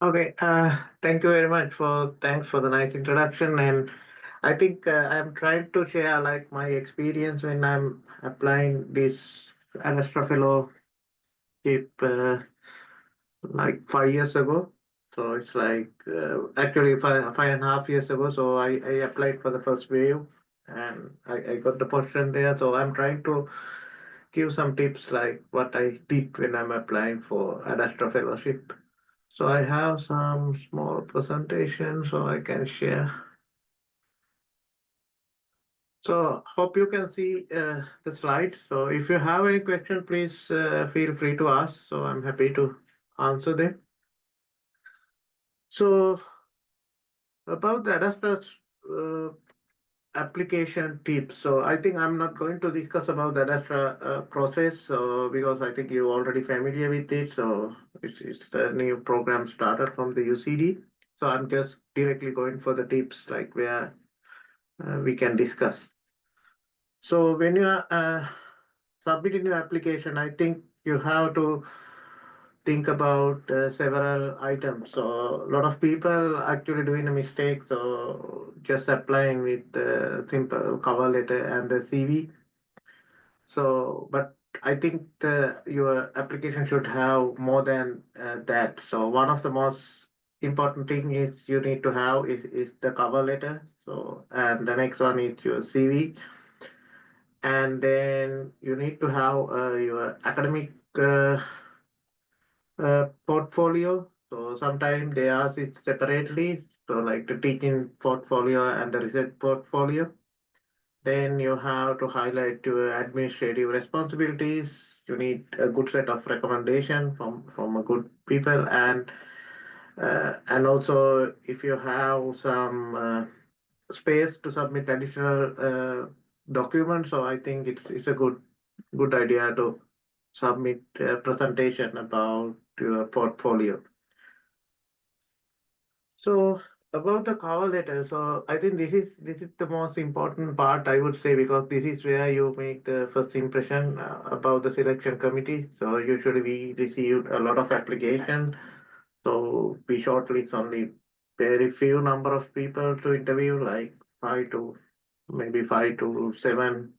Okay, thank you very much for thanks for the nice introduction. And I think I'm trying to share like my experience when I'm applying this Ad Astra Fellowship like 5 years ago. So it's like actually 5.5 years ago. So I applied for the first wave and I got the position there. So I'm trying to give some tips like what I did when I'm applying for Ad Astra Fellowship. So I have some small presentation so I can share. So hope you can see the slides. So if you have any question, please feel free to ask. So I'm happy to answer them. So about the Adastras uh, application tips. So I think I'm not going to discuss about the Adastra process because I think you're already familiar with it. So it's a new program started from the UCD. So I'm just directly going for the tips like where we can discuss. So when you are submitting your application, I think you have to think about several items. So a lot of people actually doing a mistake. So just applying with the simple cover letter and the CV. So, but I think your application should have more than that. So one of the most important thing is you need to have is the cover letter. So, and the next one is your CV, and then you need to have your academic portfolio. So sometimes they ask it separately. So like the teaching portfolio and the research portfolio. Then you have to highlight your administrative responsibilities. You need a good set of recommendation from a good people, and also if you have some space to submit additional documents, so I think it's a good idea to submit a presentation about your portfolio. So about the cover letter, so I think this is the most important part I would say because this is where you make the first impression about the selection committee. So usually we received a lot of application, so we shortlist only very few number of people to interview, like maybe 5 to 7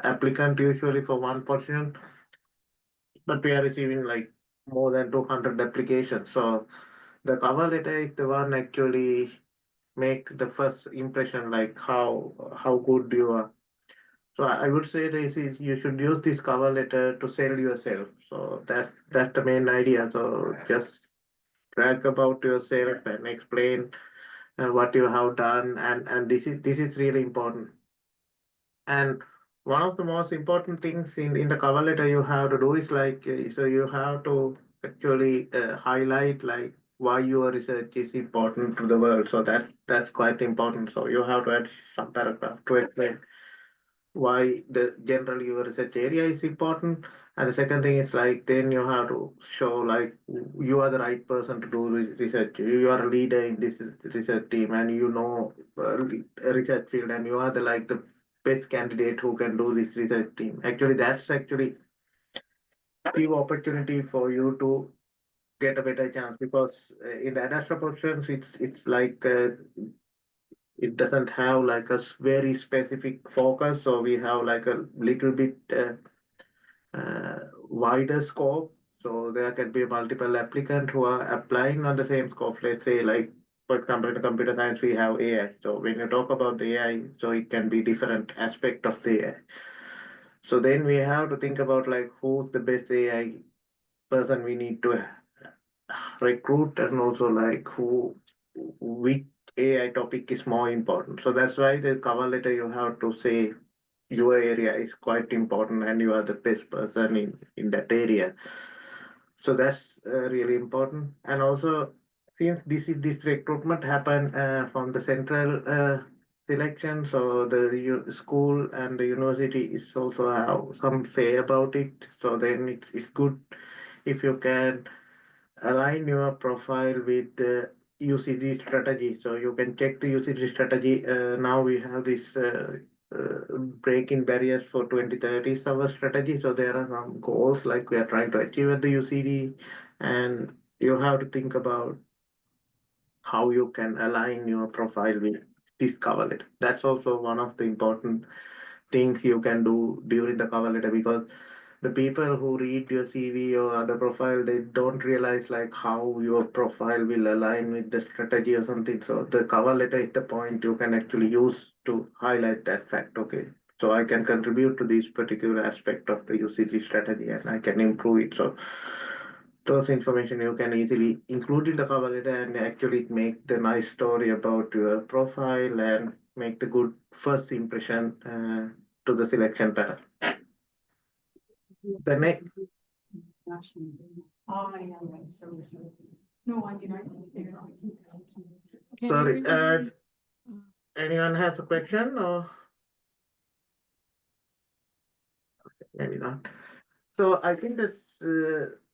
applicant usually for one position, but we are receiving like more than 200 applications. So the cover letter is the one actually make the first impression like how good you are. So I would say this is you should use this cover letter to sell yourself. So that's the main idea. So just brag about yourself and explain what you have done, and this is really important. And one of the most important things in the cover letter you have to do is like so you have to actually highlight like why your research is important to the world. So that's quite important. So you have to add some paragraph to explain why the general your research area is important. And the second thing is like then you have to show like you are the right person to do research. You are a leader in this research team, and you know research field, and you are the like the best candidate who can do this research team. Actually, that's actually give opportunity for you to get a better chance because in the adastra positions it's like it doesn't have like a very specific focus, so we have like a little bit wider scope. So there can be multiple applicants who are applying on the same scope. Let's say like for example in computer science we have AI. So when you talk about the AI, so it can be different aspect of the AI. So then we have to think about like who's the best AI person we need to recruit, and also like who which AI topic is more important. So that's why the cover letter you have to say your area is quite important and you are the best person in that area. So that's really important. And also since this recruitment happen from the central selection, so the school and the university is also have some say about it. So then it's good if you can align your profile with the UCD strategy. So you can check the UCD strategy. Now we have this break-in barriers for 2030 is our strategy. So there are some goals like we are trying to achieve at the UCD, and you have to think about. how you can align your profile with this cover letter. That's also one of the important things you can do during the cover letter, because the people who read your CV or other profile, they don't realize like how your profile will align with the strategy or something. So the cover letter is the point you can actually use to highlight that fact. Okay, so I can contribute to this particular aspect of the UCG strategy and I can improve it. So those information you can easily include in the cover letter and actually make the nice story about your profile and make the good first impression to the selection panel. The next, sorry, anyone has a question or maybe not? So I think that's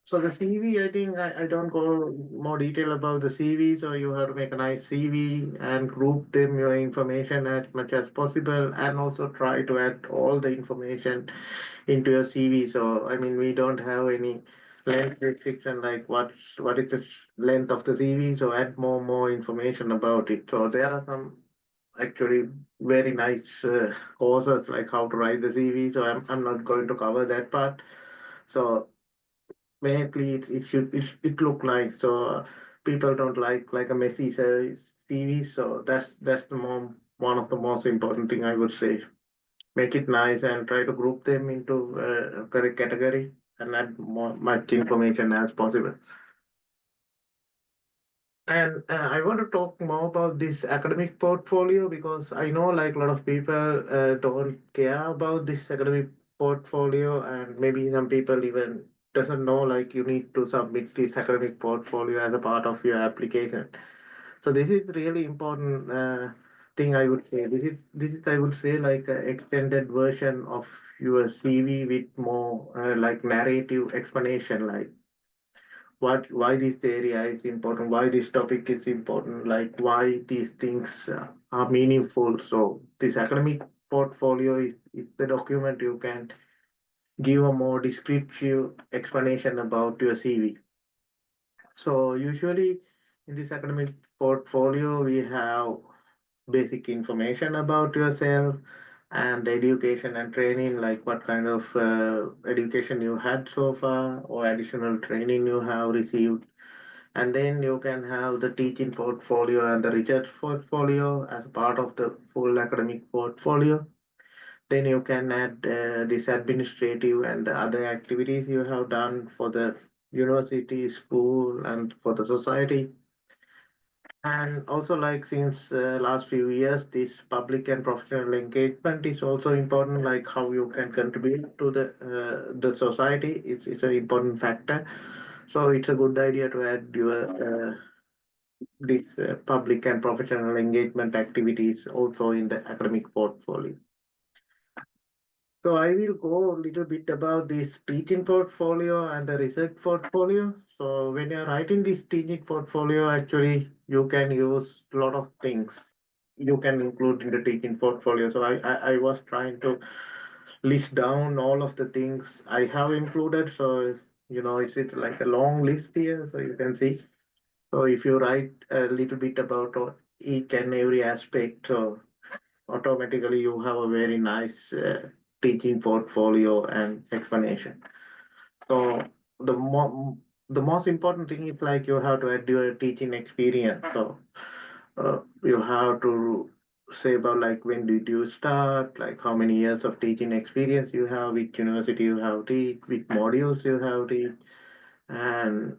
so the CV. I think I don't go more detail about the CV. So you have to make a nice CV and group them your information as much as possible, and also try to add all the information into your CV. So I mean, we don't have any length restriction like what is the length of the CV. So add more information about it. So there are some actually very nice courses like how to write the CV. So I'm not going to cover that part. So basically, it look like so people don't like a messy CV. So that's the more one of the most important thing I would say. Make it nice and try to group them into correct category and add more much information as possible. And I want to talk more about this academic portfolio because I know like a lot of people don't care about this academic portfolio, and maybe some people even doesn't know like you need to submit this academic portfolio as a part of your application. So this is really important thing I would say. This is I would say like an extended version of your CV with more like narrative explanation, like why this area is important, why this topic is important, like why these things are meaningful. So this academic portfolio is the document you can give a more descriptive explanation about your CV. So usually in this academic portfolio, we have basic information about yourself and the education and training, like what kind of education you had so far or additional training you have received. And then you can have the teaching portfolio and the research portfolio as part of the full academic portfolio. Then you can add this administrative and other activities you have done for the university, school, and for the society. And also, like since last few years, this public and professional engagement is also important. Like how you can contribute to the society. It's an important factor. So it's a good idea to add your this public and professional engagement activities also in the academic portfolio. So I will go a little bit about this teaching portfolio and the research portfolio. So when you're writing this teaching portfolio, actually you can use a lot of things you can include in the teaching portfolio. So I was trying to list down all of the things I have included. So it's like a long list here, so you can see. So if you write a little bit about each and every aspect, so automatically you have a very nice teaching portfolio and explanation. So the the most important thing is like you have to add your teaching experience. So you have to say about like when did you start, like how many years of teaching experience you have, which university you have teach, which modules you have teach, and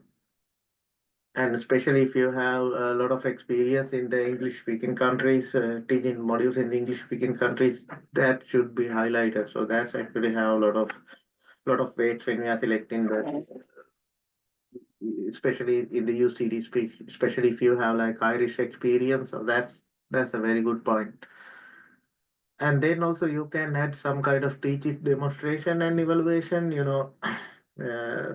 especially if you have a lot of experience in the English speaking countries, teaching modules in the English speaking countries, that should be highlighted. So that's actually have a lot of weight when we are selecting the, especially in the UCD speech, especially if you have like Irish experience. So that's a very good point. And then also you can add some kind of teaching demonstration and evaluation.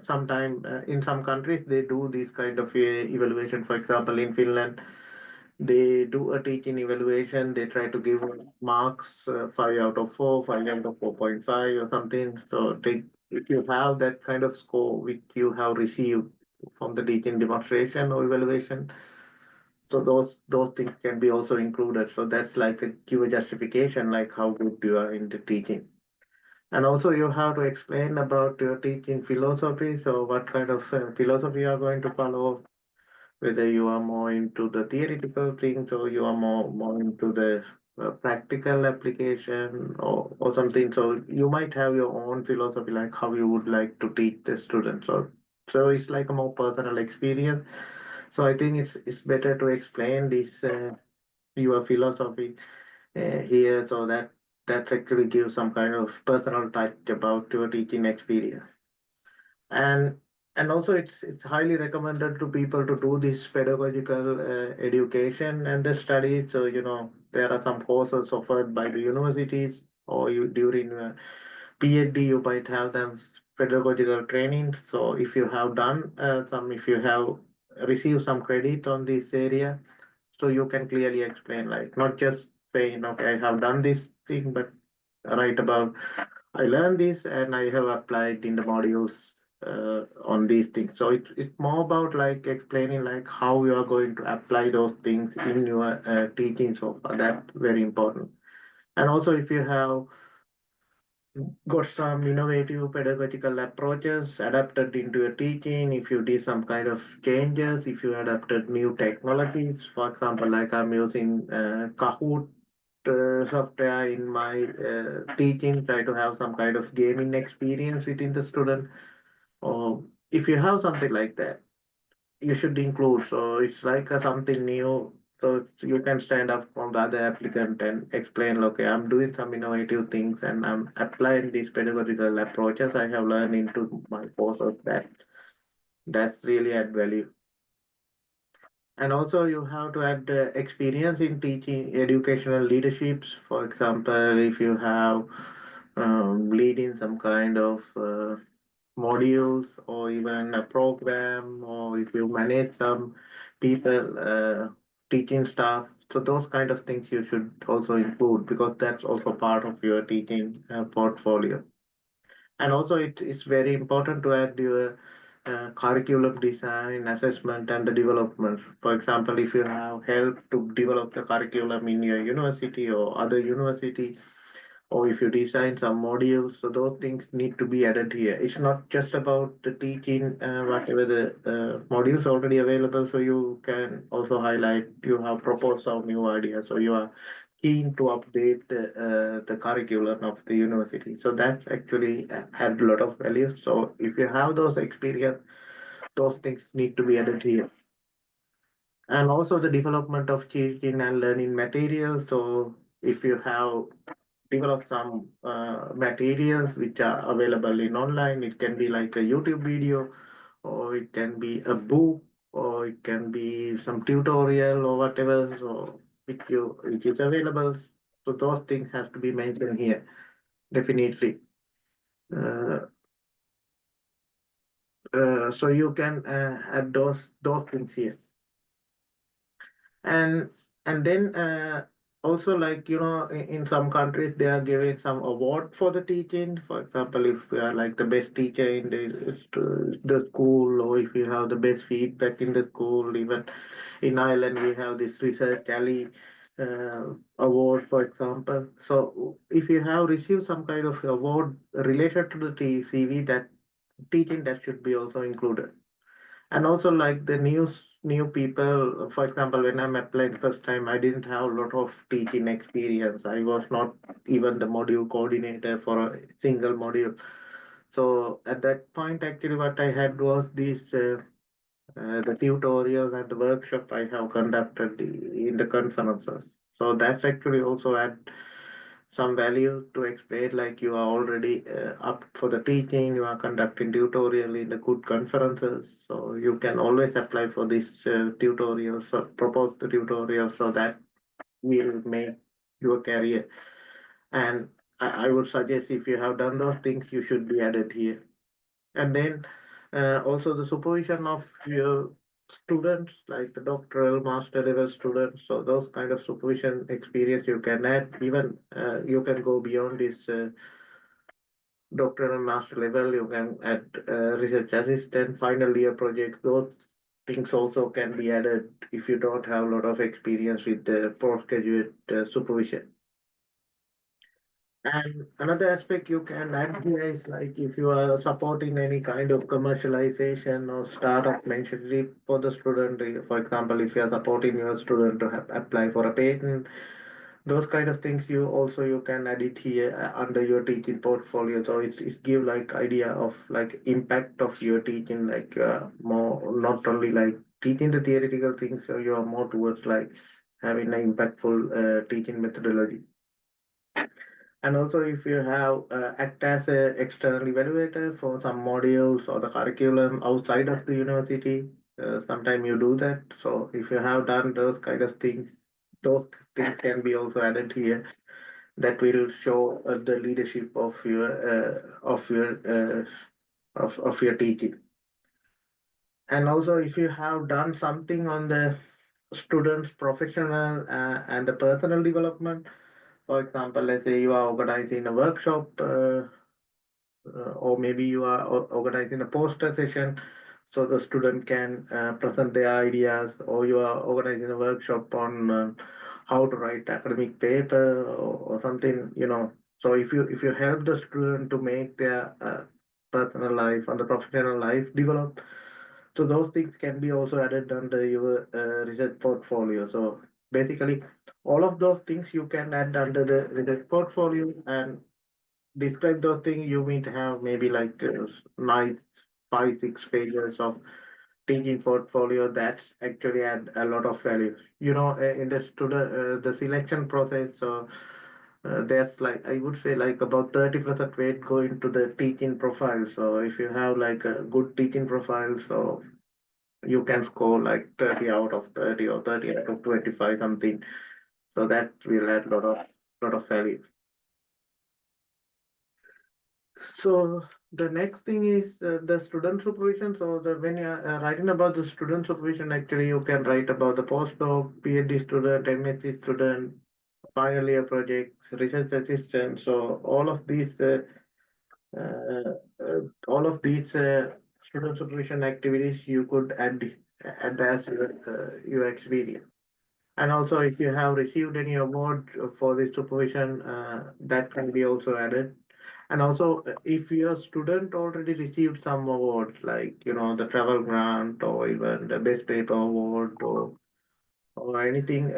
Sometime in some countries they do this kind of evaluation. For example, in Finland, they do a teaching evaluation. They try to give marks 5 out of 4, 5 out of 4.5 or something. So if you have that kind of score which you have received from the teaching demonstration or evaluation, So those things can be also included. So that's like a give a justification, like how good you are in the teaching. And also you have to explain about your teaching philosophy. So what kind of philosophy you are going to follow, whether you are more into the theoretical things or you are more into the practical application or something. So you might have your own philosophy, like how you would like to teach the students. So it's like a more personal experience. So I think it's better to explain this your philosophy here, so that actually gives some kind of personal touch about your teaching experience. And also it's highly recommended to people to do this pedagogical education and the studies. So there are some courses offered by the universities, or you during PhD you might have them pedagogical training. So if you have done if you have received some credit on this area, so you can clearly explain, like not just saying, okay, I have done this thing, but write about I learned this and I have applied in the modules on these things. So it's more about like explaining like how you are going to apply those things in your teaching. So far, that's very important. And also, if you have got some innovative pedagogical approaches adapted into your teaching, if you did some kind of changes, if you adapted new technologies, for example, like I'm using Kahoot software in my teaching, try to have some kind of gaming experience within the student, or if you have something like that, you should include. So it's like something new. So you can stand up from the other applicant and explain, okay, I'm doing some innovative things and I'm applying these pedagogical approaches I have learned into my courses. That's really add value. And also you have to add experience in teaching educational leaderships. For example, if you have leading some kind of modules or even a program, or if you manage some people teaching staff, so those kind of things you should also include, because that's also part of your teaching portfolio. And also it's very important to add your curriculum design, assessment, and the development. For example, if you have helped to develop the curriculum in your university or other university, or if you design some modules, so those things need to be added here. It's not just about the teaching whatever the modules already available, so you can also highlight you have proposed some new ideas, so you are keen to update the curriculum of the university. So that's actually had a lot of value. So if you have those experience, those things need to be added here. And also the development of teaching and learning materials. So if you have developed some materials which are available in online, it can be like a YouTube video, or it can be a book, or it can be some tutorial or whatever. So which is available. So those things have to be mentioned here, definitely. Uh, so you can add those things here. and then also, like in some countries they are giving some award for the teaching. For example, if you are like the best teacher in the school, or if you have the best feedback in the school. Even in Ireland we have this research alley award, for example. So if you have received some kind of award related to the CV, that teaching, that should be also included. And also, like the new people, for example, when I'm applying first time, I didn't have a lot of teaching experience. I was not even the module coordinator for a single module. So at that point, actually what I had was this the tutorials and the workshop I have conducted in the conferences. So that's actually also add some value to explain, like you are already up for the teaching, you are conducting tutorial in the good conferences, so you can always apply for this tutorials or propose the tutorial, so that will make your career. And I would suggest, if you have done those things, you should be added here. And then also the supervision of your students, like the doctoral master level students. So those kind of supervision experience you can add. Even you can go beyond this doctoral master level. You can add research assistant, final year project. Those things also can be added if you don't have a lot of experience with the postgraduate supervision. And another aspect you can add here is like if you are supporting any kind of commercialization or startup mentioned for the student, for example, if you are supporting your student to apply for a patent, those kind of things you can add it here under your teaching portfolio. So it's give like idea of like impact of your teaching, like more not only like teaching the theoretical things, so you are more towards like having an impactful teaching methodology. And also, if you have act as a external evaluator for some modules or the curriculum outside of the university, sometime you do that. So if you have done those kind of things, those things can be also added here. That will show the leadership of your teaching. And also, if you have done something on the students' professional and the personal development, for example, let's say you are organizing a workshop, or maybe you are organizing a poster session so the student can present their ideas, or you are organizing a workshop on how to write academic paper or something, So if you help the student to make their personal life and the professional life develop, so those things can be also added under your research portfolio. So basically, all of those things you can add under the research portfolio, and describe those things. You need to have maybe like nice 5, 6 pages of teaching portfolio that's actually add a lot of value. In the student the selection process. So there's like I would say like about 30% weight go into the teaching profile. So if you have like a good teaching profile, so you can score like 30 out of 30 or 30 out of 25 something. So that will add lot of value. So the next thing is the student supervision. So when you're writing about the student supervision, actually you can write about the postdoc, PhD student, MSc student, final year project, research assistant. So uh, all of these student supervision activities you could add as your experience. And also, if you have received any award for this supervision, that can be also added. And also, if your student already received some awards, like the travel grant or even the best paper award or anything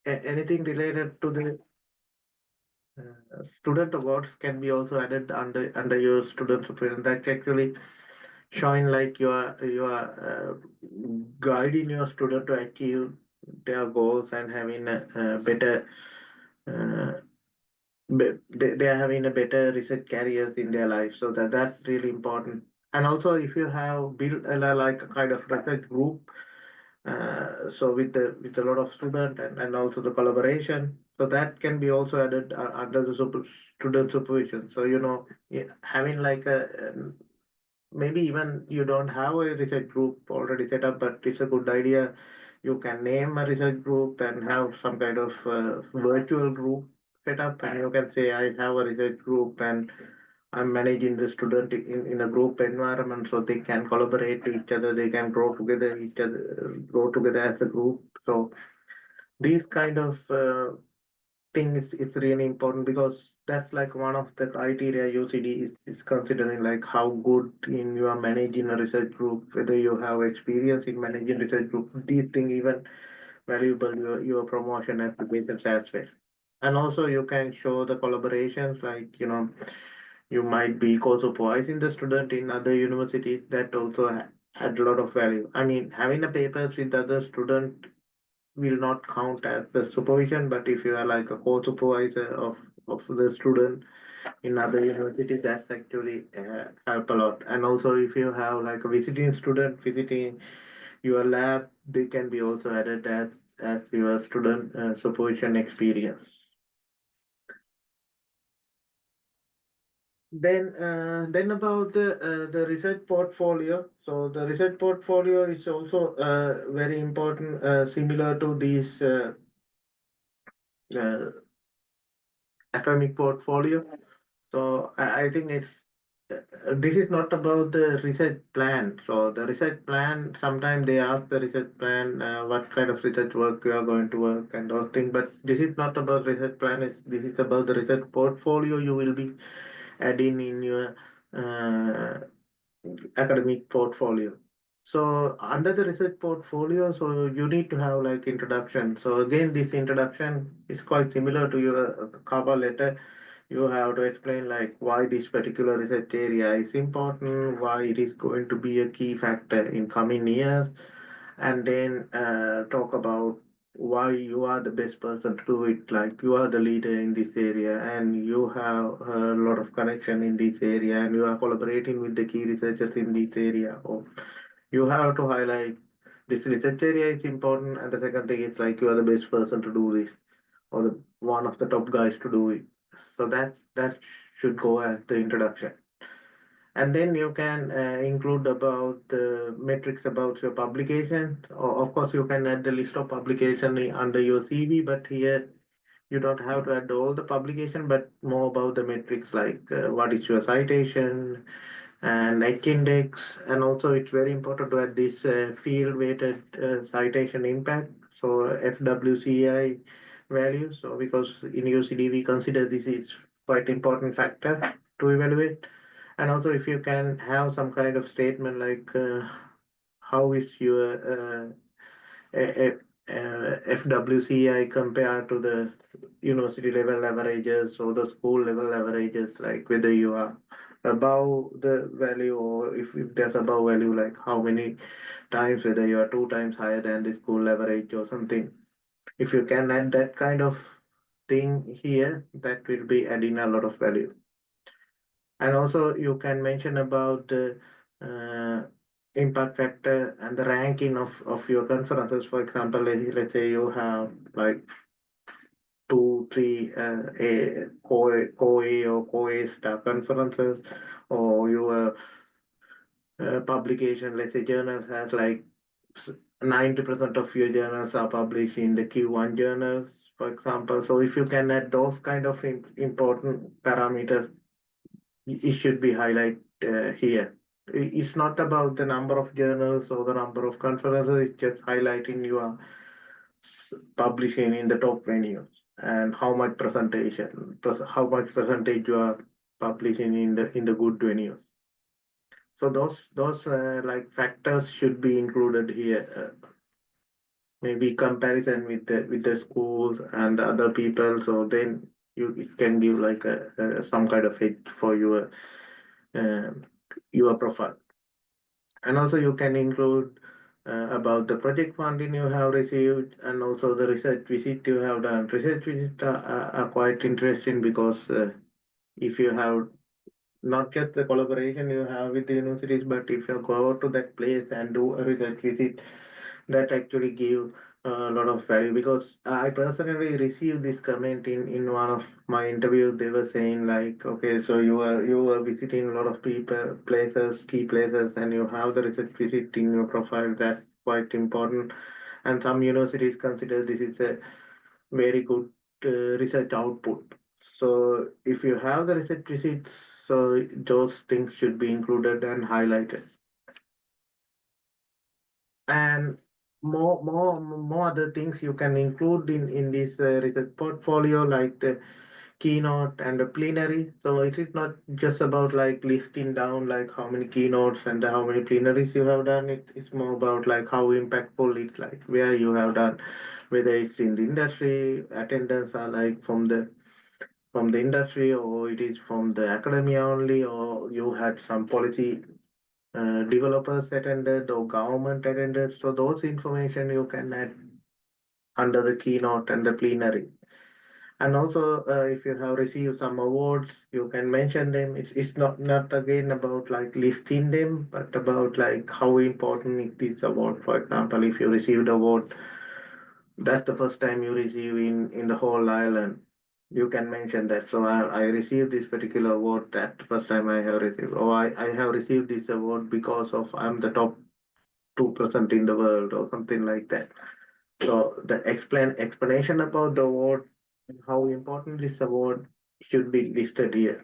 anything related to the student awards can be also added under your student supervision. That's actually showing like you are guiding your student to achieve their goals and having a better uh, they are having a better research careers in their life. So that's really important. And also if you have built like a kind of research group, so with a lot of student and also the collaboration, so that can be also added under the student supervision. So yeah, having like a maybe even you don't have a research group already set up, but it's a good idea. You can name a research group and have some kind of virtual group set up, and you can say, I have a research group and I'm managing the student in a group environment, so they can collaborate with each other, they can grow together as a group. So these kind of thing is really important because that's like one of the criteria UCD is considering, like how good in you are managing a research group, whether you have experience in managing research group. These things even valuable your promotion applications as well. And also you can show the collaborations, like you might be co-supervising the student in other universities. That also add a lot of value. I mean, having a papers with other student will not count as the supervision, but if you are like a co-supervisor of the student in other universities, that's actually help a lot. And also if you have like a visiting student visiting your lab, they can be also added as your student supervision experience. Then about the research portfolio. So the research portfolio is also very important, similar to these uh, academic portfolio. So I think this is not about the research plan. So the research plan, sometimes they ask the research plan, what kind of research work you are going to work and those things. But this is not about research plan. This is about the research portfolio you will be adding in your uh, academic portfolio. So under the research portfolio, so you need to have like introduction. So again, this introduction is quite similar to your cover letter. You have to explain like why this particular research area is important, why it is going to be a key factor in coming years, and then talk about why you are the best person to do it. Like you are the leader in this area, and you have a lot of connection in this area, and you are collaborating with the key researchers in this area. Or you have to highlight this research area is important, and the second thing is like you are the best person to do this, or the one of the top guys to do it. So that should go as the introduction. And then you can include about the metrics about your publication. Or of course, you can add the list of publication under your CV, but here you don't have to add all the publication, but more about the metrics like what is your citation and H index. And also, it's very important to add this field weighted citation impact. So FWCI value. So because in UCD we consider this is quite important factor to evaluate. And also, if you can have some kind of statement like how is your FWCI compared to the university level averages or the school level averages, like whether you are above the value, or if there's above value, like how many times, whether you are 2 times higher than the school average or something. If you can add that kind of thing here, that will be adding a lot of value. And also you can mention about the impact factor and the ranking of your conferences. For example, let's say you have like two, three COE or COE star conferences, or your publication, let's say journals has like 90% of your journals are published in the Q1 journals, for example. So if you can add those kind of important parameters, it should be highlighted here. It's not about the number of journals or the number of conferences, it's just highlighting you are publishing in the top venues and how much percentage you are publishing in the good venues. So those like factors should be included here. Maybe comparison with the schools and other people. So then it can give like some kind of edge for uh, your profile. And also you can include about the project funding you have received, and also the research visit you have done. Research visits are quite interesting because if you have not just the collaboration you have with the universities, but if you go to that place and do a research visit, that actually give a lot of value. Because I personally received this comment in one of my interviews. They were saying like, okay, so you were visiting a lot of people, places, key places, and you have the research visit in your profile. That's quite important. And some universities consider this is a very good research output. So if you have the research visits, so those things should be included and highlighted. And more other things you can include in this research portfolio, like the keynote and the plenary. So it is not just about like listing down like how many keynotes and how many plenaries you have done. It's more about like how impactful it's like where you have done, whether it's in the industry attendance are like from the industry, or it is from the academia only, or you had some policy developers attended or government attended. So those information you can add under the keynote and the plenary. And also, if you have received some awards, you can mention them. It's not again about like listing them, but about like how important is this award. For example, if you received award, that's the first time you receive in the whole island. You can mention that. So I received this particular award that first time I have received, or I have received this award because of I'm the top 2% in the world or something like that. So the explanation about the award and how important this award should be listed here.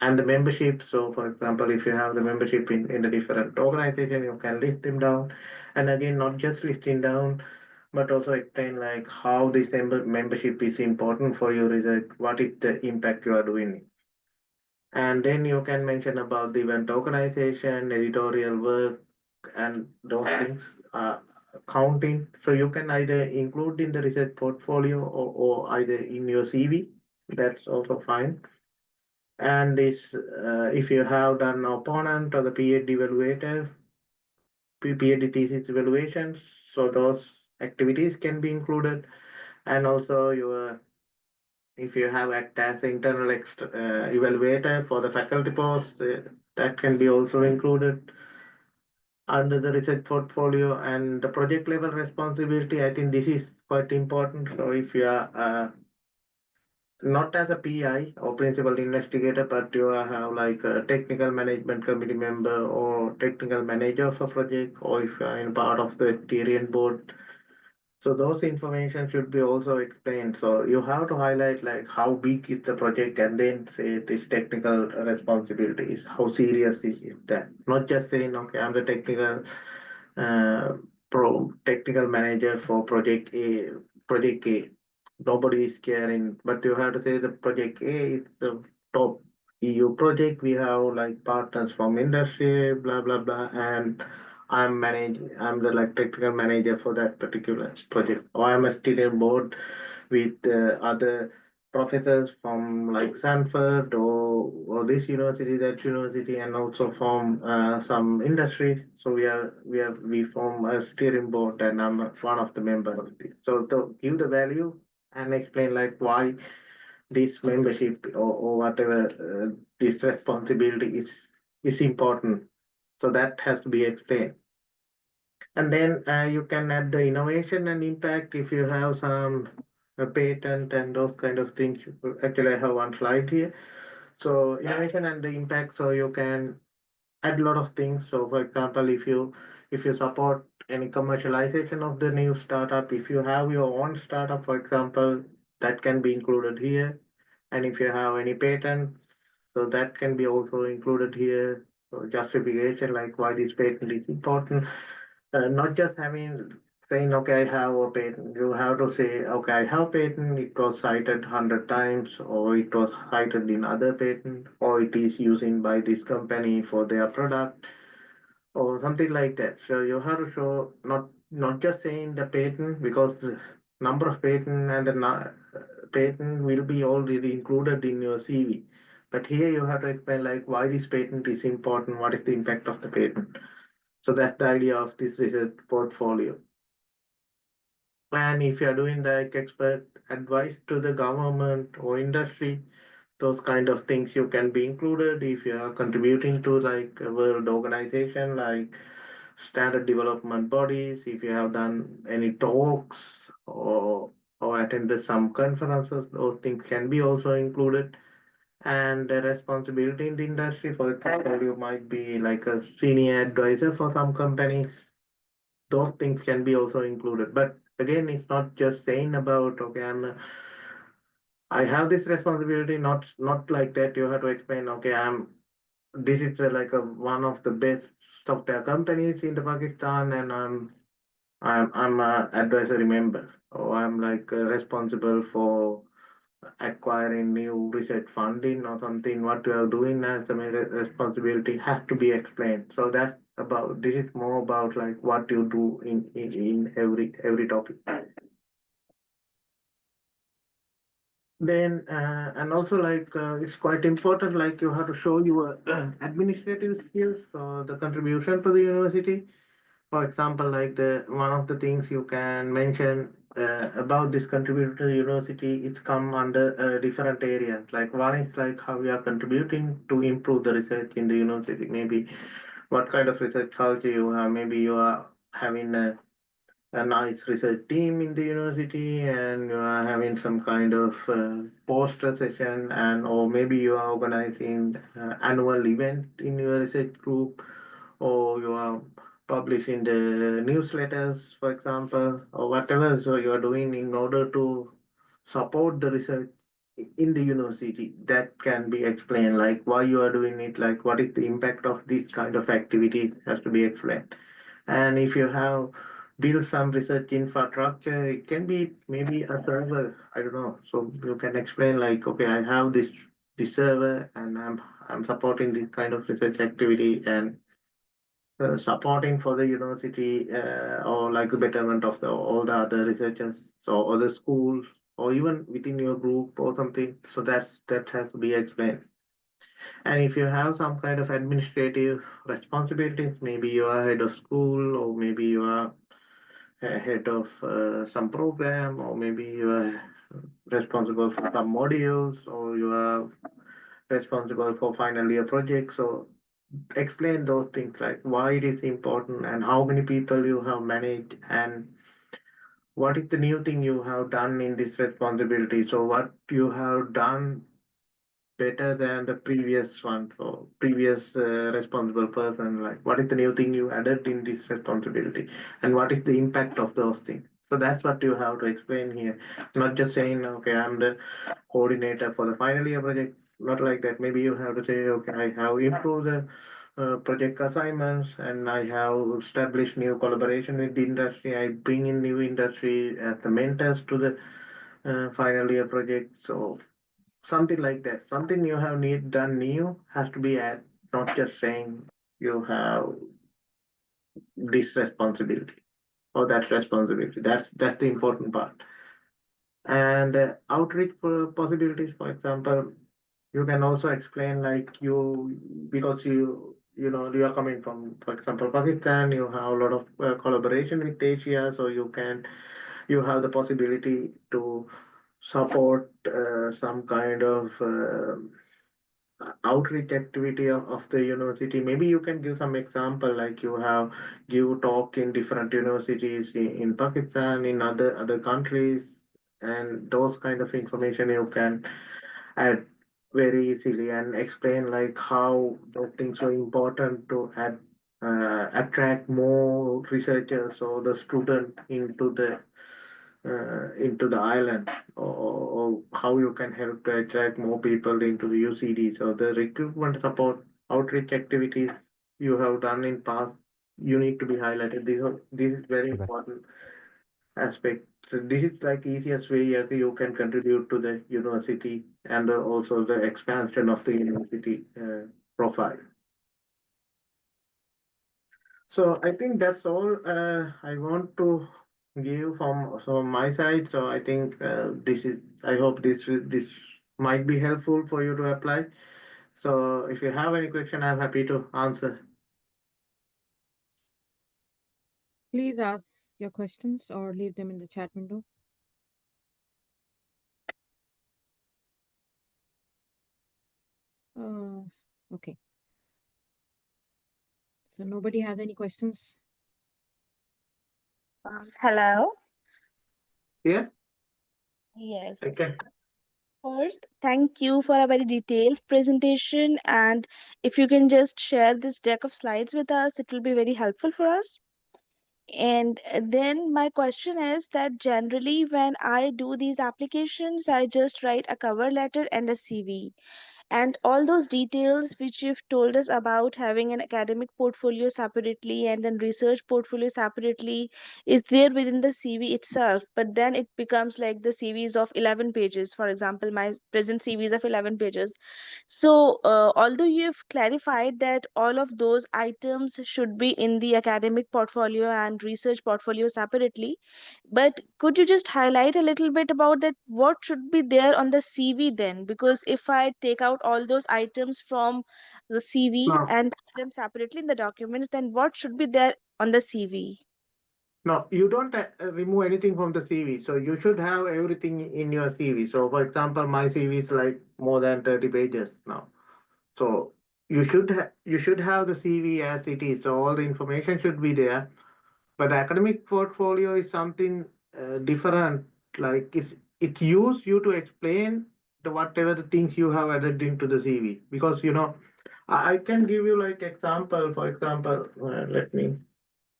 And the membership. So, for example, if you have the membership in the different organization, you can list them down. And again, not just listing down, but also explain like how this membership is important for your research, what is the impact you are doing. And then you can mention about the event organization, editorial work, and those things, counting. So you can either include in the research portfolio or either in your CV. That's also fine. And this, if you have done opponent or the PhD evaluator, PhD thesis evaluations, so those activities can be included. And also your, if you have act as internal evaluator for the faculty post, that can be also included under the research portfolio. And the project level responsibility, I think this is quite important. So if you are not as a PI or principal investigator, but you have like a technical management committee member or technical manager of a project, or if you are in part of the Tyrian board. So those information should be also explained. So you have to highlight like how big is the project, and then say this technical responsibility is how serious is that. Not just saying, okay, I'm the uh, technical manager for project A, project A. Nobody is caring, but you have to say the project A is the top EU project. We have like partners from industry, blah blah blah, and I'm the like technical manager for that particular project. Or I'm a student board with other professors from like Stanford or this university, that university, and also from some industries. So we form a steering board, and I'm one of the members of this. So to give the value and explain like why this membership or whatever this responsibility is important. So that has to be explained. And then you can add the innovation and impact if you have some patent and those kind of things. Actually, I have one slide here. So innovation and the impact. So you can add a lot of things. So for example, if you support any commercialization of the new startup, if you have your own startup, for example, that can be included here. And if you have any patent, so that can be also included here. So justification like why this patent is important. Not just having saying, okay, I have a patent. You have to say, okay, I have patent. It was cited 100 times, or it was cited in other patent, or it is using by this company for their product, or something like that. So you have to show not just saying the patent, because the number of patent and the patent will be already included in your CV. But here you have to explain like why this patent is important, what is the impact of the patent. So that's the idea of this research portfolio. And if you're doing like expert advice to the government or industry, those kind of things you can be included. If you are contributing to like a world organization like standard development bodies, if you have done any talks or attended some conferences, those things can be also included. And the responsibility in the industry, for example, you might be like a senior advisor for some companies, those things can be also included. But again, it's not just saying about, okay, I have this responsibility, not like that. You have to explain, okay, this is like one of the best software companies in the Pakistan, and I'm a advisory member, or I'm like responsible for acquiring new research funding or something. What you are doing as a responsibility has to be explained. So that's about, this is more about like what you do in every topic. Then and also like it's quite important, like you have to show your administrative skills, the contribution to the university. For example, like the one of the things you can mention about this contributor to the university, it's come under different areas. Like one is like how we are contributing to improve the research in the university. Maybe what kind of research culture you have. Maybe you are having a nice research team in the university, and you are having some kind of poster session, and or maybe you are organizing annual event in your research group, or you are publishing the newsletters, for example, or whatever. So you are doing in order to support the research. in the university that can be explained, like why you are doing it, like what is the impact of this kind of activities has to be explained. And if you have built some research infrastructure, it can be maybe a server, I don't know. So you can explain like, okay, I have this server and I'm supporting this kind of research activity and supporting for the university or like the betterment of the all the other researchers, so other schools or even within your group or something. So that has to be explained. And if you have some kind of administrative responsibilities, maybe you are head of school, or maybe you are head of some program, or maybe you are responsible for some modules, or you are responsible for final year projects. So explain those things, like why it is important and how many people you have managed and what is the new thing you have done in this responsibility. So what you have done better than the previous one or previous responsible person, like what is the new thing you added in this responsibility and what is the impact of those things. So that's what you have to explain here, not just saying, okay, I'm the coordinator for the final year project. Not like that. Maybe you have to say, okay, I have improved the project assignments and I have established new collaboration with the industry. I bring in new industry as the mentors to the final year project. So something like that. Something you have done new has to be added, not just saying you have this responsibility or that responsibility. That's the important part. And outreach possibilities, for example, you can also explain like you, because you know you are coming from, for example, Pakistan. You have a lot of collaboration with Asia, so you have the possibility to support some kind of outreach activity of the university. Maybe you can give some example, like you have give talk in different universities in Pakistan, in other countries, and those kind of information you can add very easily and explain like how those things are important to attract more researchers or the student into the island, or how you can help to attract more people into the UCD. So the recruitment support outreach activities you have done in past, you need to be highlighted. This is very Okay. important aspect. So this is like easiest way you can contribute to the university and also the expansion of the university profile. So I think that's all I want to give from my side. So I think this is. I hope this might be helpful for you to apply. So if you have any question, I'm happy to answer. Please ask your questions or leave them in the chat window. Uh, okay. So nobody has any questions? Hello. Yes, Yes. I can. First, thank you for a very detailed presentation. And if you can just share this deck of slides with us, it will be very helpful for us. And then my question is that generally when I do these applications, I just write a cover letter and a CV. And all those details which you've told us about having an academic portfolio separately and then research portfolio separately is there within the CV itself. But then it becomes like the CVs of 11 pages. For example, my present CV is of 11 pages. So, although you've clarified that all of those items should be in the academic portfolio and research portfolio separately, but could you just highlight a little bit about that? What should be there on the CV then? Because if I take out all those items from the CV No, and put them separately in the documents, then what should be there on the CV? no, you don't remove anything from the CV. So you should have everything in your CV. So for example, my CV is like more than 30 pages now. So you should have the CV as it is. So all the information should be there. But academic portfolio is something different. Like it use you to explain the whatever the things you have added into the CV. Because I can give you like example. For example, let me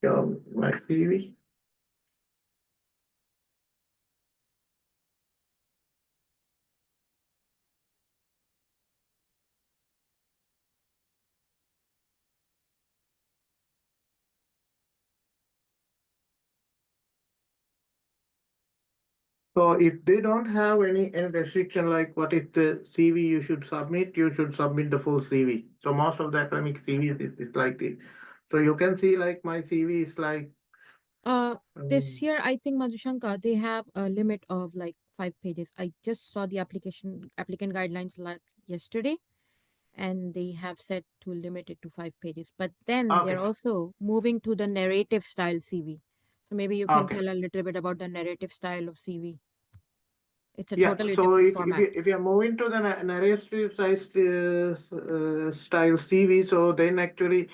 show my CV. So if they don't have any restriction like what is the CV you should submit the full CV. So most of the academic CVs is like this. So you can see like my CV is like Uh, this um, year, I think Madhusanka, they have a limit of like 5 pages. I just saw the applicant guidelines like yesterday, and they have set to limit it to 5 pages. But then okay, they're also moving to the narrative style CV. So maybe you can okay. tell a little bit about the narrative style of CV. It's a Yeah, totally so different if format. you if you're moving to the narrative style CV, so then actually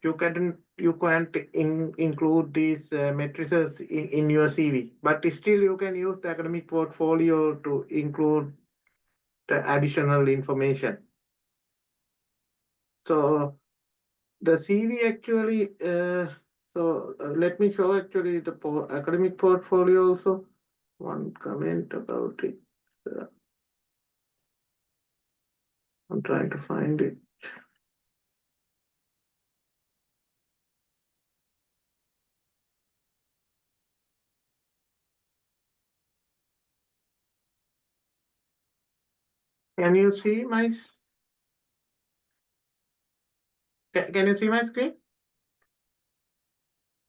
you can't include these matrices in your CV, but still you can use the academic portfolio to include the additional information. So the CV actually, let me show actually the academic portfolio also. One comment about it. Uh, I'm trying to find it. Can you see my? Can you see my screen?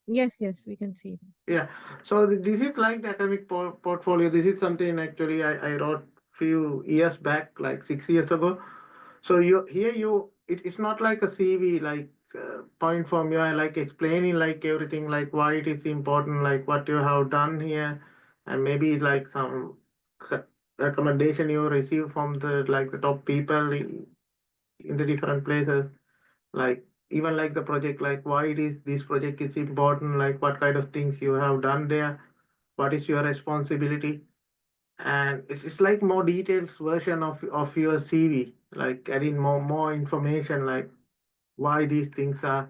Yes, yes, we can see. Yeah. So this is like the academic portfolio. This is something actually I wrote few years back, like 6 years ago. So it's not like a CV, like point from you, I like explaining like everything, like why it is important, like what you have done here, and maybe like some recommendation you receive from the like the top people in the different places, like even like the project, like why it is this project is important, like what kind of things you have done there, what is your responsibility, and it's like more details version of your CV, like adding more information, like why these things are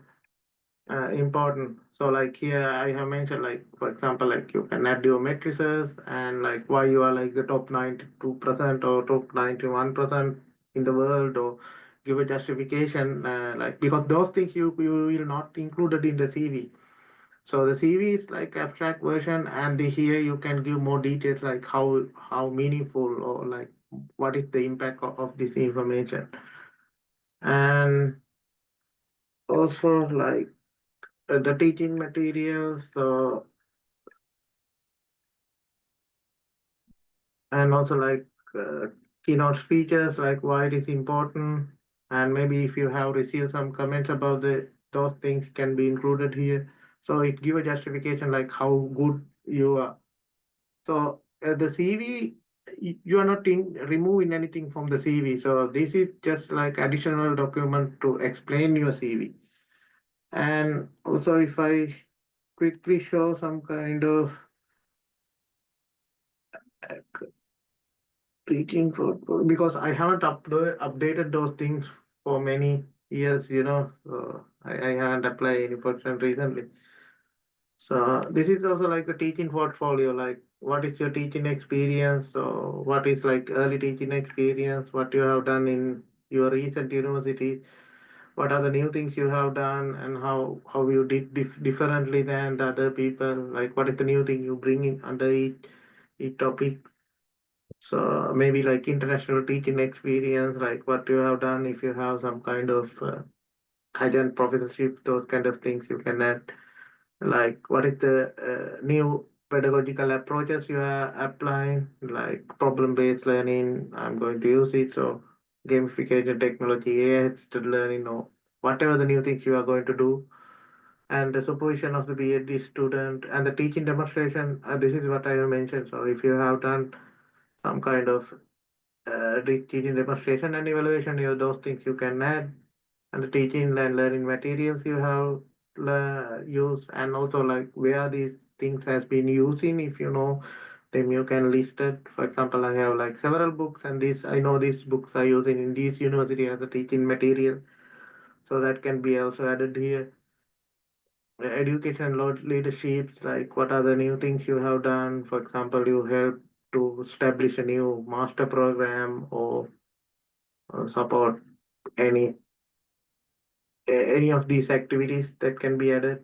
important. So like here I have mentioned, like for example, like you can add your matrices and like why you are like the top 92% or top 91% in the world, or give a justification, like because those things you will not included in the CV. So the CV is like abstract version, and here you can give more details like how meaningful or like what is the impact of this information, and also like the teaching materials, and also like uh, keynote speeches, like why it is important, and maybe if you have received some comments about the those things can be included here. So it give a justification like how good you are. So the CV, you are not removing anything from the CV. So this is just like additional document to explain your CV. And also, if I quickly show some kind of teaching for because I haven't updated those things for many years, So I haven't applied any person recently. So this is also like the teaching portfolio, like what is your teaching experience, so what is like early teaching experience, what you have done in your recent university, what are the new things you have done, and how you did differently than the other people, like what is the new thing you bring in under each topic. So maybe like international teaching experience, like what you have done, if you have some kind of adjunct professorship, those kind of things you can add. Like what is the new pedagogical approaches you are applying, like problem-based learning, I'm going to use it. So gamification technology, AI-assisted learning, or whatever the new things you are going to do. And the supervision of the PhD student and the teaching demonstration, this is what I have mentioned. So if you have done some kind of the teaching demonstration and evaluation, those things you can add, and the teaching and learning materials you have used, and also like where these things has been using. If you know them, you can list it. For example, I have like several books, and these I know these books are using in this university as a teaching material, so that can be also added here. Education leaderships, like what are the new things you have done. For example, you help to establish a new master program, or support any any of these activities that can be added.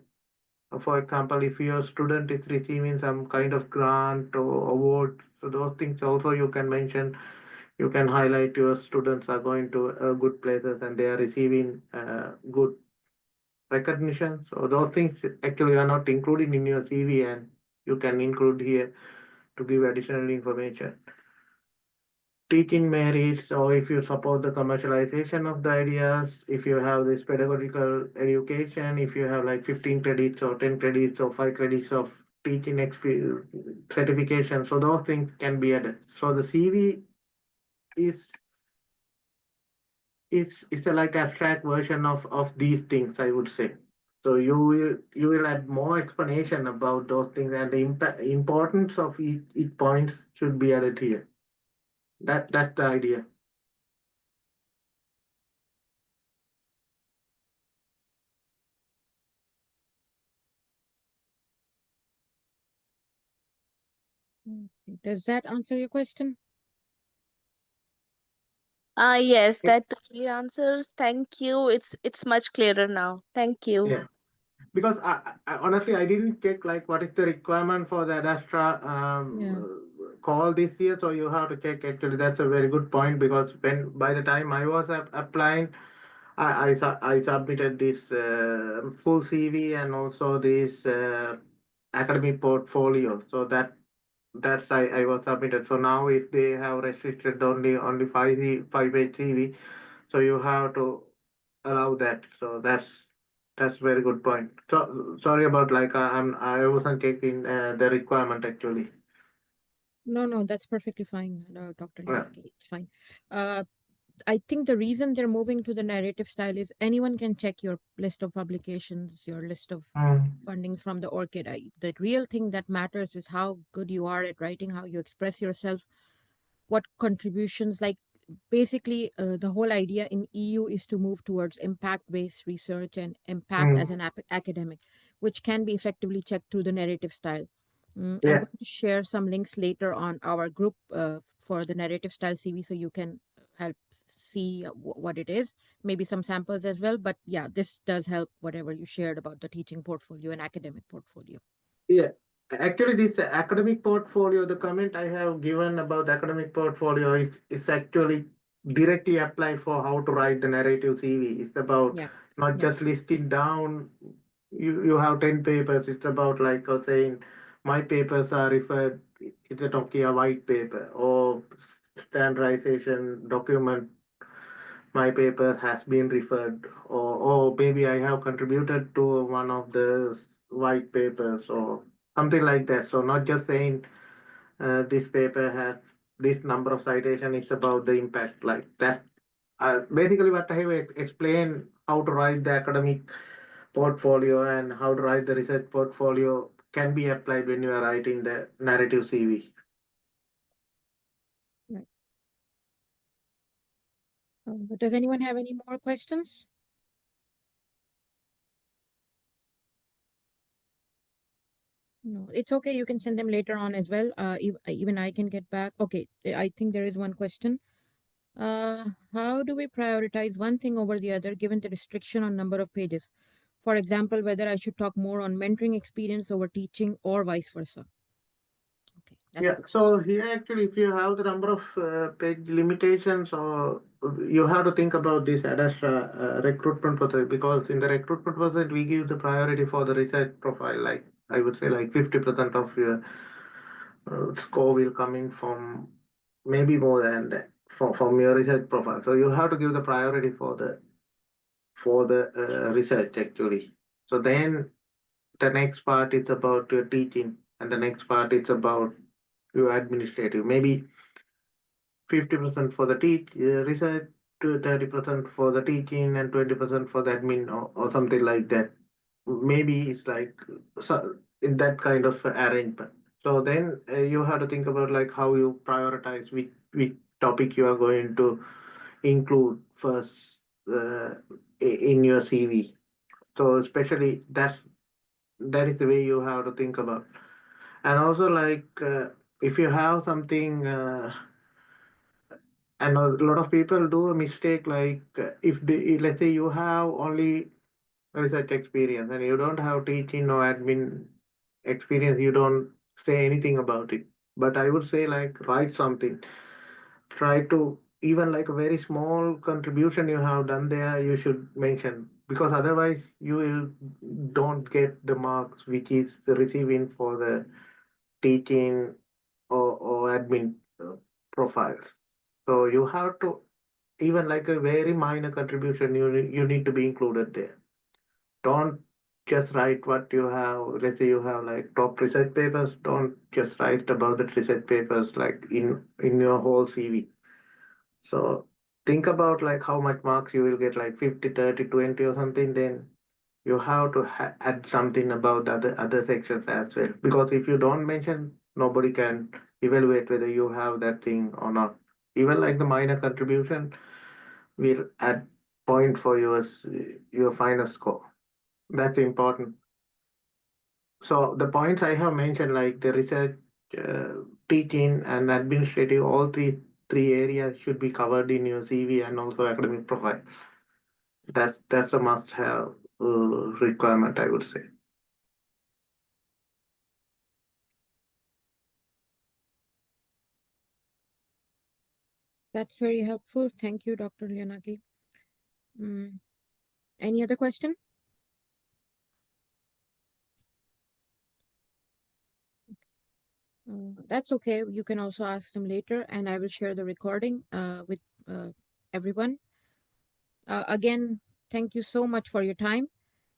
For example, if your student is receiving some kind of grant or award, So those things also you can mention. You can highlight your students are going to good places and they are receiving good recognition. So those things actually are not included in your CV and you can include here to give additional information. Teaching merits, or if you support the commercialization of the ideas, if you have this pedagogical education, if you have like 15 credits or 10 credits or 5 credits of teaching experience certification, so those things can be added. So the CV is it's a like abstract version of these things, I would say. So you will add more explanation about those things and the importance of each point should be added here. That's the idea. Does that answer your question? Yes, that totally answers. Thank you. It's much clearer now. Thank you. Yeah. Because I honestly I didn't check like what is the requirement for the Ad Astra Yeah. call this year. So you have to check. Actually, that's a very good point because when by the time I was applying, I submitted this full CV and also this academic portfolio. So that's I was submitted. So now if they have restricted only five page CV, so you have to allow that. So that's very good point. So sorry about like I wasn't taking the requirement actually. No, no, that's perfectly fine, Dr. Yeah. Niyaki. It's fine. Uh, I think the reason they're moving to the narrative style is anyone can check your list of publications, your list of Mm, fundings from the ORCID. The real thing that matters is how good you are at writing, how you express yourself, what contributions, like basically the whole idea in EU is to move towards impact based research and impact as mm, an academic, which can be effectively checked through the narrative style. I'm yeah. going to share some links later on our group for the narrative style CV so you can help see what it is, maybe some samples as well. But yeah, this does help whatever you shared about the teaching portfolio and academic portfolio. Yeah, actually, this academic portfolio, the comment I have given about the academic portfolio is actually directly applied for how to write the narrative CV. It's about Yeah. not Yeah. just listing down, you have 10 papers. It's about like saying, my papers are referred, it's a Nokia white paper or standardization document my paper has been referred, or maybe I have contributed to one of the white papers or something like that. So not just saying this paper has this number of citation, it's about the impact. Like that's basically what I have explained how to write the academic portfolio and how to write the research portfolio can be applied when you are writing the narrative CV. Right. Does anyone have any more questions? No, it's okay. You can send them later on as well. Even I can get back. Okay, I think there is one question. How do we prioritize one thing over the other given the restriction on number of pages? For example, whether I should talk more on mentoring experience over teaching or vice versa. Okay, that's a Yeah, good so here actually, if you have the number of page limitations, or you have to think about this Ad Astra recruitment process because in the recruitment process we give the priority for the research profile. Like I would say, like 50% of your score will come in from maybe more than that from your research profile. So you have to give the priority for the research actually. So then the next part is about your teaching, and the next part is about your administrative. Maybe 50% for the research, to 30% for the teaching, and 20% for the admin, or something like that. Maybe it's like so in that kind of arrangement. So then you have to think about like how you prioritize which topic you are going to include first in your CV. So especially that is the way you have to think about. And also like if you have something. And a lot of people do a mistake like if they let's say you have only research experience and you don't have teaching or admin experience, you don't say anything about it. but I would say like write something. Try to even like a very small contribution you have done there, you should mention, because otherwise you will don't get the marks which is receiving for the teaching or admin profiles. So you have to even like a very minor contribution you need to be included there. Don't just write what you have. Let's say you have like top research papers. Don't just write about the research papers like in your whole CV. So think about like how much marks you will get, like 50, 30, 20 or something. Then you have to add something about the other sections as well. Because if you don't mention, nobody can evaluate whether you have that thing or not. Even like the minor contribution will add point for your final score. That's important. So the points I have mentioned, like the research, teaching, and administrative, all three areas should be covered in your CV and also academic profile. That's a must-have requirement, I would say. That's very helpful. Thank you, Dr. Lianagi. Any other question? That's okay. You can also ask them later, and I will share the recording with everyone. Again, thank you so much for your time,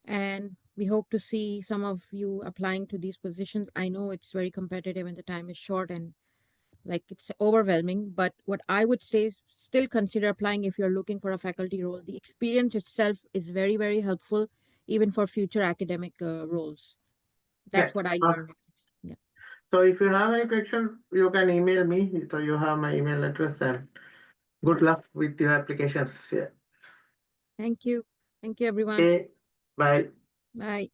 and we hope to see some of you applying to these positions. I know it's very competitive and the time is short and like it's overwhelming, but what I would say is still consider applying if you're looking for a faculty role. The experience itself is very, very helpful, even for future academic roles. Yeah. That's what I learned. Yeah. So if you have any questions, you can email me. So you have my email address, and good luck with your applications. Yeah. Thank you. Thank you, everyone. Okay. Bye. Bye.